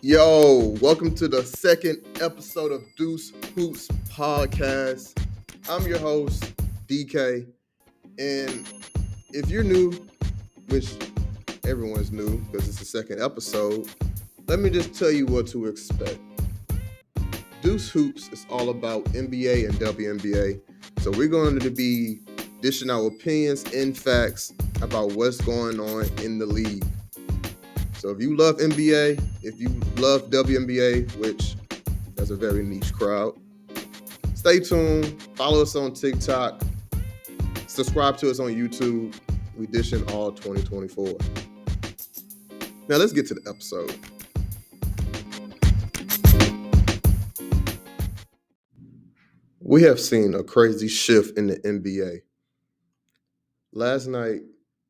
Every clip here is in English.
Yo, welcome to the second episode of Deuce Hoops Podcast. I'm your host, DK. And if you're new, which everyone's new because it's the second episode, let me just tell you what to expect. Deuce Hoops is all about NBA and WNBA. So we're going to be dishing our opinions and facts about what's going on in the league. So if you love NBA, if you love WNBA, which that's a very niche crowd, stay tuned. Follow us on TikTok. Subscribe to us on YouTube. We dishing all 2024. Now let's get to the episode. We have seen a crazy shift in the NBA. Last night,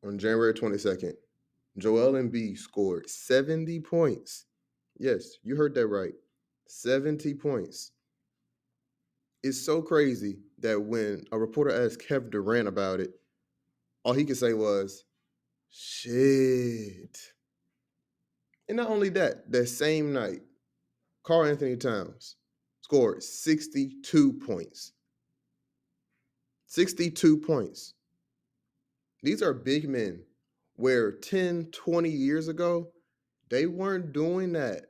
on January 22nd, Joel Embiid scored 70 points. Yes, you heard that right. 70 points. It's so crazy that when a reporter asked Kevin Durant about it, all he could say was, shit. And not only that same night, Karl Anthony Towns scored 62 points. 62 points. These are big men where 10, 20 years ago, they weren't doing that.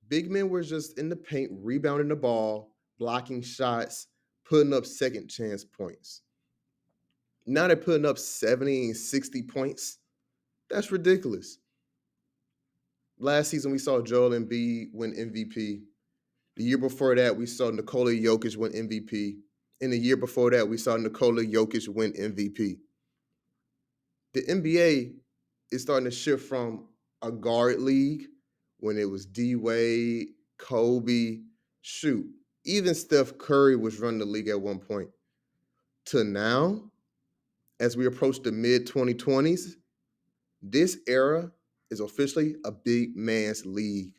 Big men were just in the paint, rebounding the ball, blocking shots, putting up second chance points. Now they're putting up 70 and 60 points. That's ridiculous. Last season, we saw Joel Embiid win MVP. The year before that, we saw Nikola Jokic win MVP. And the year before that, we saw Nikola Jokic win MVP. The NBA is starting to shift from a guard league when it was D-Wade, Kobe, even Steph Curry was running the league at one point, to now, as we approach the mid-2020s, this era is officially a big man's league.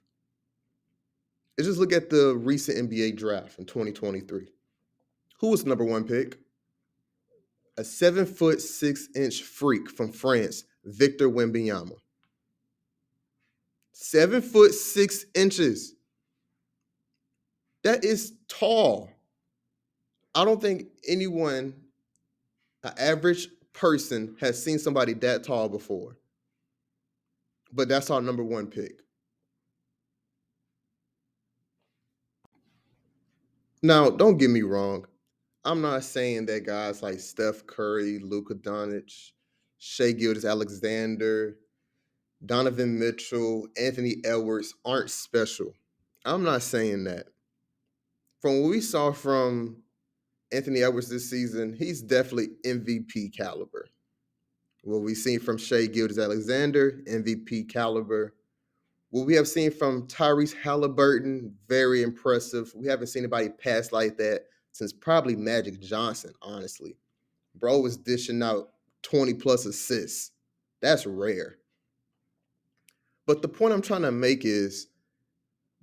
Let's just look at the recent NBA draft in 2023. Who was the number one pick? A 7'6" freak from France, Victor Wembanyama. 7'6". That is tall. I don't think anyone, an average person, has seen somebody that tall before. But that's our number one pick. Now, don't get me wrong. I'm not saying that guys like Steph Curry, Luka Doncic, Shai Gilgeous-Alexander, Donovan Mitchell, Anthony Edwards aren't special. I'm not saying that. From what we saw from Anthony Edwards this season, he's definitely MVP caliber. What we've seen from Shai Gilgeous-Alexander, MVP caliber. What we have seen from Tyrese Halliburton, very impressive. We haven't seen anybody pass like that since probably Magic Johnson, honestly. Bro was dishing out 20-plus assists. That's rare. But the point I'm trying to make is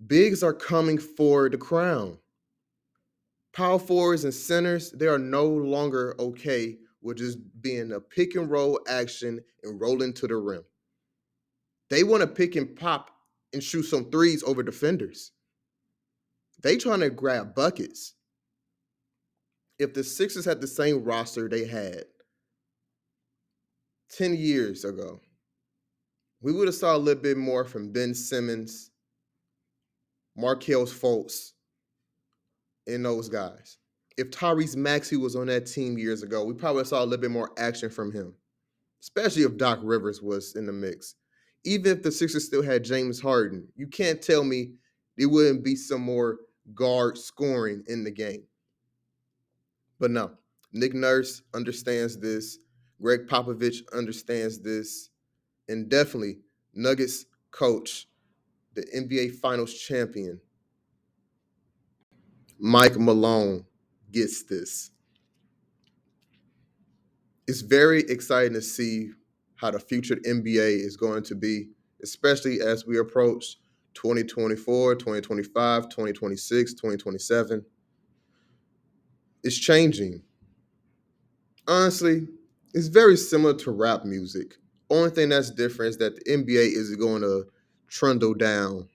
bigs are coming for the crown. Power forwards and centers, they are no longer okay with just being a pick and roll action and rolling to the rim. They want to pick and pop and shoot some threes over defenders. They trying to grab buckets. If the Sixers had the same roster they had 10 years ago, we would have saw a little bit more from Ben Simmons, Markelle Fultz, and those guys. If Tyrese Maxey was on that team years ago, we probably saw a little bit more action from him, especially if Doc Rivers was in the mix. Even if the Sixers still had James Harden, you can't tell me there wouldn't be some more guard scoring in the game. But no, Nick Nurse understands this. Greg Popovich understands this. And definitely Nuggets coach, the NBA Finals champion, Mike Malone, gets this. It's very exciting to see how the future NBA is going to be, especially as we approach 2024, 2025, 2026, 2027. It's changing. Honestly, it's very similar to rap music. Only thing that's different is that the NBA is going to trundle down